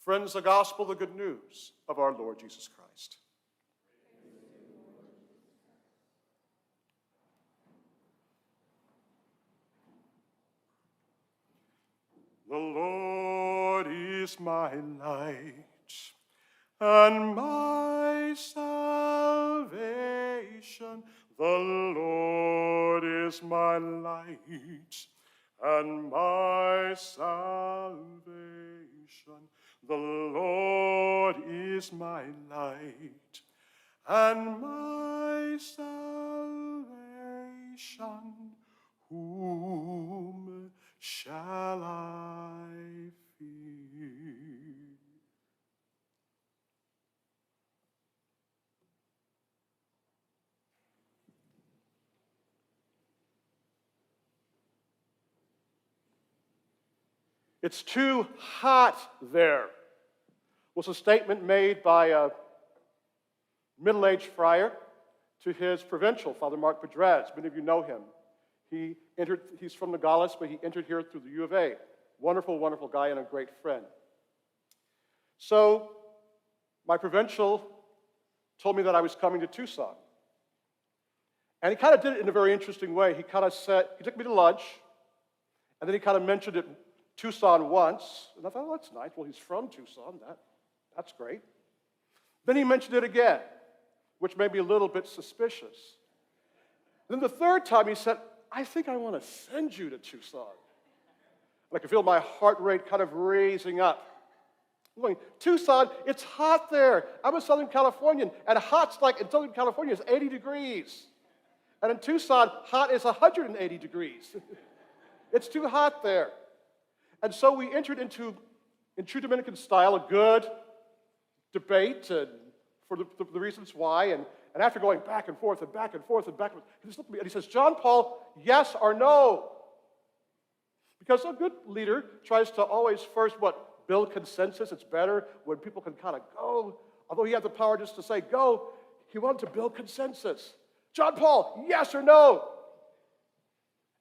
Friends, the gospel, the good news of our Lord Jesus Christ. The Lord is my light and my salvation. The Lord is my light and my salvation. The Lord is my light and my salvation. Whom shall I fear? It's too hot there, was a statement made by a middle-aged friar to his provincial, Father Mark Pedrez. Many of you know him. He's from Nogales, but he entered here through the U of A. Wonderful, wonderful guy and a great friend. So my provincial told me that I was coming to Tucson. And he kind of did it in a very interesting way. He kind of said, he took me to lunch, and then he kind of mentioned it Tucson once, and I thought, oh, that's nice. Well, he's from Tucson. That's great. Then he mentioned it again, which made me a little bit suspicious. Then the third time he said, I think I want to send you to Tucson. And I could feel my heart rate kind of raising up. I'm going, Tucson, it's hot there. I'm a Southern Californian, and hot's like in Southern California is 80 degrees. And in Tucson, hot is 180 degrees. It's too hot there. And so we entered into, in true Dominican style, a good debate for the reasons why. And after going back and forth and back and forth and back and forth, he just looked at me and he says, John Paul, yes or no? Because a good leader tries to always first, build consensus. It's better when people can kind of go. Although he had the power just to say go, he wanted to build consensus. John Paul, yes or no?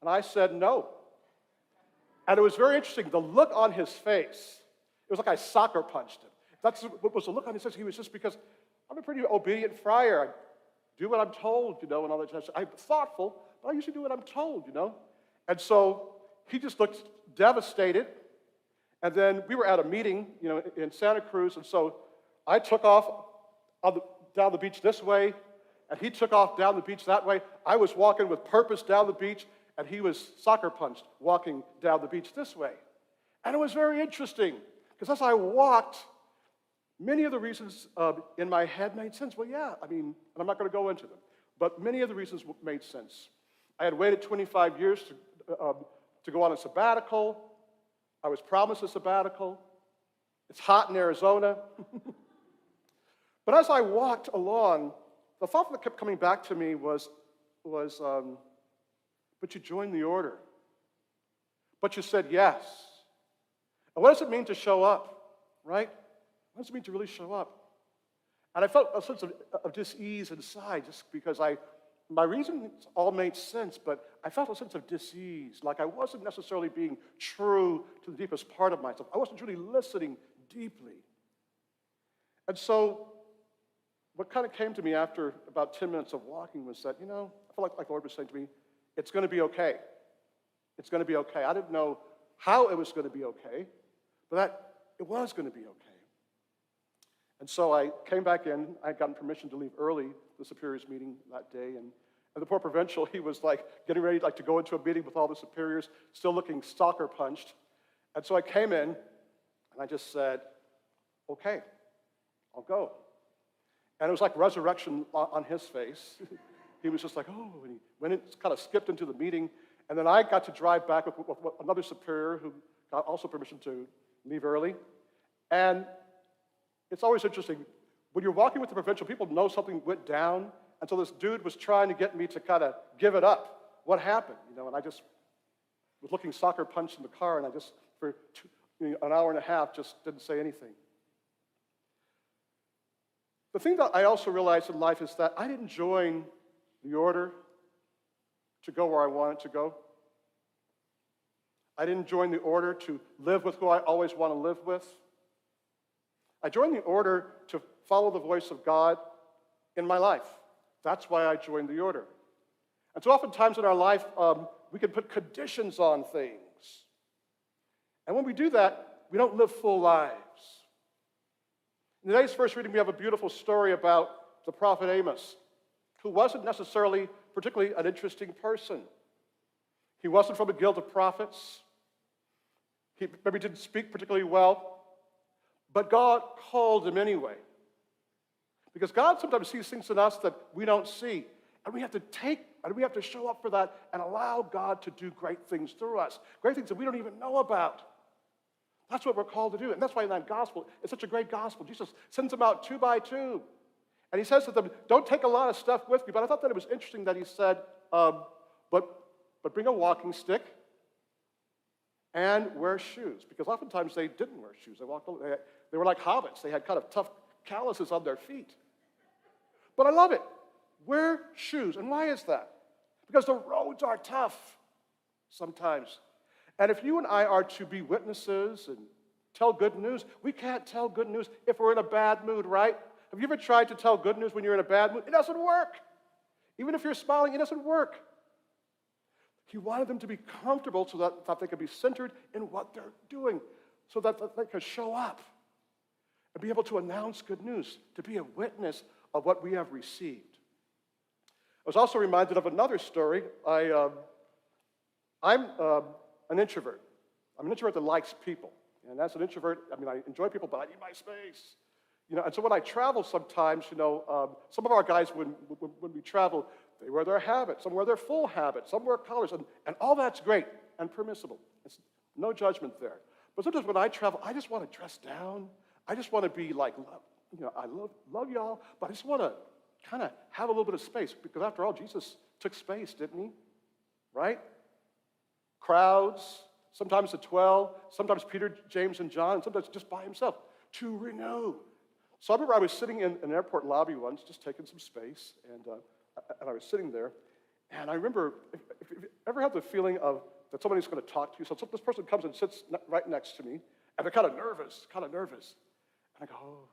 And I said no. And it was very interesting. The look on his face, it was like I soccer punched him. That's what was the look on his face. He was just because I'm a pretty obedient friar. I do what I'm told, and all that. I'm thoughtful, but I usually do what I'm told, And so he just looked devastated. And then we were at a meeting, in Santa Cruz, and so I took off down the beach this way, and he took off down the beach that way. I was walking with purpose down the beach, and he was soccer punched walking down the beach this way. And it was very interesting, because as I walked, many of the reasons in my head made sense. Well, yeah, and I'm not going to go into them, but many of the reasons made sense. I had waited 25 years to go on a sabbatical. I was promised a sabbatical. It's hot in Arizona. But as I walked along, the thought that kept coming back to me was but you joined the order. But you said yes. And what does it mean to show up, right? What does it mean to really show up? And I felt a sense of dis-ease inside just because my reasons all made sense, but I felt a sense of dis-ease, like I wasn't necessarily being true to the deepest part of myself. I wasn't really listening deeply. And so what kind of came to me after about 10 minutes of walking was that, I felt like the Lord was saying to me, it's going to be okay. It's going to be okay. I didn't know how it was going to be okay, but that it was going to be okay. And so I came back in. I had gotten permission to leave early, the superiors meeting that day, and the poor provincial, he was getting ready to go into a meeting with all the superiors, still looking soccer punched. And so I came in, and I just said, okay, I'll go. And it was like resurrection on his face. He was just like, oh, and he went in, kind of skipped into the meeting. And then I got to drive back with another superior who got also permission to leave early. And it's always interesting. When you're walking with the provincial, people know something went down. And so this dude was trying to get me to kind of give it up. What happened? And I just was looking soccer punch in the car, and I just, for an hour and a half, just didn't say anything. The thing that I also realized in life is that I didn't join the order to go where I wanted to go. I didn't join the order to live with who I always want to live with. I joined the order to follow the voice of God in my life. That's why I joined the order. And so oftentimes in our life, we can put conditions on things. And when we do that, we don't live full lives. In today's first reading, we have a beautiful story about the prophet Amos, who wasn't necessarily particularly an interesting person. He wasn't from a guild of prophets. He maybe didn't speak particularly well, but God called him anyway. Because God sometimes sees things in us that we don't see, and we have to show up for that and allow God to do great things through us, great things that we don't even know about. That's what we're called to do, and that's why in that gospel, it's such a great gospel. Jesus sends them out 2 by 2, and he says to them, don't take a lot of stuff with you, but I thought that it was interesting that he said, but bring a walking stick and wear shoes, because oftentimes they didn't wear shoes. They were like hobbits. They had kind of tough calluses on their feet. But I love it. Wear shoes. And why is that? Because the roads are tough sometimes. And if you and I are to be witnesses and tell good news, we can't tell good news if we're in a bad mood, right? Have you ever tried to tell good news when you're in a bad mood? It doesn't work. Even if you're smiling, it doesn't work. He wanted them to be comfortable so that they could be centered in what they're doing, so that they could show up and be able to announce good news, to be a witness of what we have received. I was also reminded of another story. I'm an introvert. I'm an introvert that likes people. And as an introvert, I enjoy people, but I need my space. And so when I travel sometimes, some of our guys, when we travel, they wear their habit. Some wear their full habit. Some wear collars. And all that's great and permissible. It's no judgment there. But sometimes when I travel, I just want to dress down. I just want to be like, I love y'all, but I just want to kind of have a little bit of space. Because after all, Jesus took space, didn't he? Right? Crowds, sometimes the 12, sometimes Peter, James, and John, and sometimes just by himself, to renew. So I remember I was sitting in an airport lobby once, just taking some space, and I was sitting there, and I remember, if you ever have the feeling of that somebody's going to talk to you, so this person comes and sits right next to me, and they're kind of nervous, and I go, oh,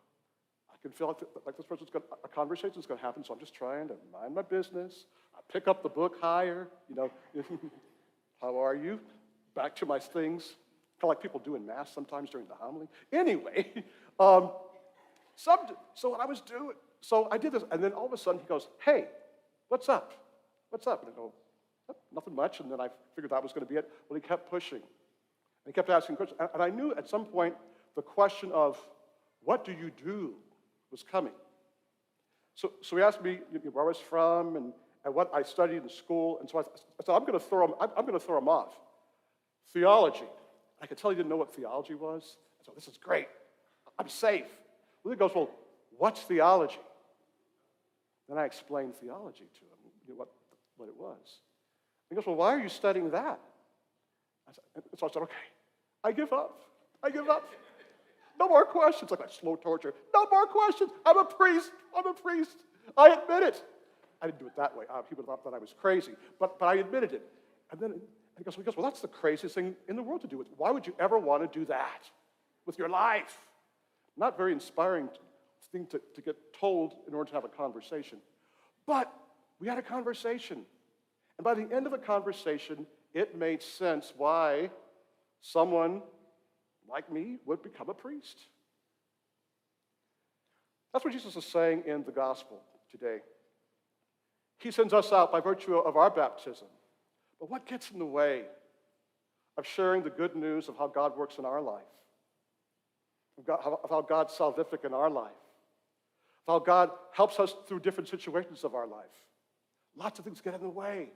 I can feel like this person's going, a conversation's going to happen, so I'm just trying to mind my business. I pick up the book higher, how are you? Back to my things, kind of like people do in Mass sometimes during the homily. Anyway, so what I was doing, so I did this, and then all of a sudden he goes, hey, what's up? And I go, oh, nothing much, and then I figured that was going to be it. Well, he kept pushing, and he kept asking questions, and I knew at some point the question of, what do you do, was coming. So he asked me where I was from and what I studied in school, and so I said, I'm going to throw him off. Theology. I could tell he didn't know what theology was. I thought, this is great. I'm safe. Well, he goes, well, what's theology? Then I explained theology to him, what it was. He goes, well, why are you studying that? So I said, okay, I give up. No more questions, like slow torture. No more questions. I'm a priest. I admit it. I didn't do it that way. People thought that I was crazy, but I admitted it. And then he goes, well, that's the craziest thing in the world to do. Why would you ever want to do that with your life? Not very inspiring thing to get told in order to have a conversation. But we had a conversation. And by the end of the conversation, it made sense why someone like me would become a priest. That's what Jesus is saying in the gospel today. He sends us out by virtue of our baptism. But what gets in the way of sharing the good news of how God works in our life? Of how God's salvific in our life? Of how God helps us through different situations of our life? Lots of things get in the way.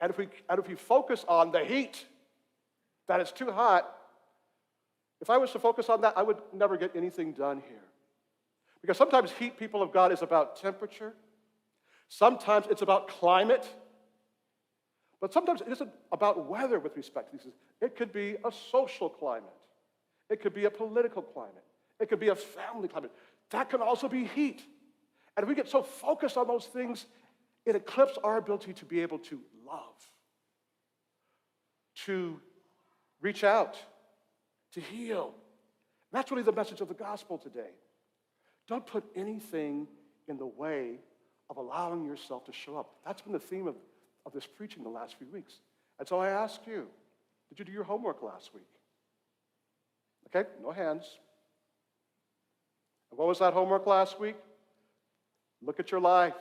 And if we focus on the heat, that it's too hot, if I was to focus on that, I would never get anything done here. Because sometimes heat, people of God, is about temperature. Sometimes it's about climate. But sometimes it isn't about weather with respect to these things. It could be a social climate. It could be a political climate. It could be a family climate. That can also be heat. And if we get so focused on those things, it eclipses our ability to be able to love, to reach out, to heal. And that's really the message of the gospel today. Don't put anything in the way of allowing yourself to show up. That's been the theme of this preaching the last few weeks. And so I ask you, did you do your homework last week? Okay, no hands. And what was that homework last week? Look at your life.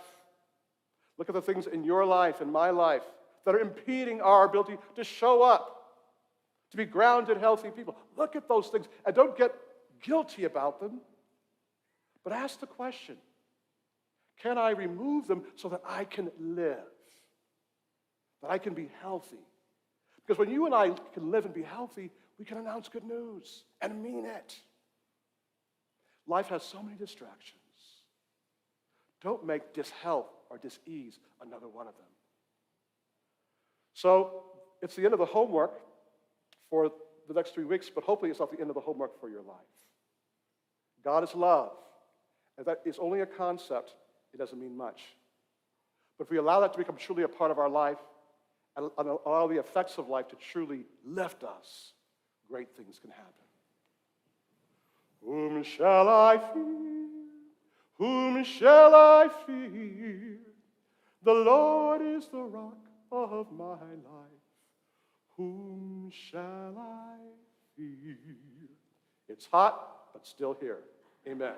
Look at the things in your life and my life that are impeding our ability to show up, to be grounded, healthy people. Look at those things and don't get guilty about them, but ask the question, can I remove them so that I can live, that I can be healthy? Because when you and I can live and be healthy, we can announce good news and mean it. Life has so many distractions. Don't make dishealth or dis-ease another one of them. So it's the end of the homework for the next 3 weeks, but hopefully it's not the end of the homework for your life. God is love. And that is only a concept. It doesn't mean much. But if we allow that to become truly a part of our life and allow the effects of life to truly lift us, great things can happen. Whom shall I fear? Whom shall I fear? The Lord is the rock of my life. Whom shall I fear? It's hot, but still here. Amen.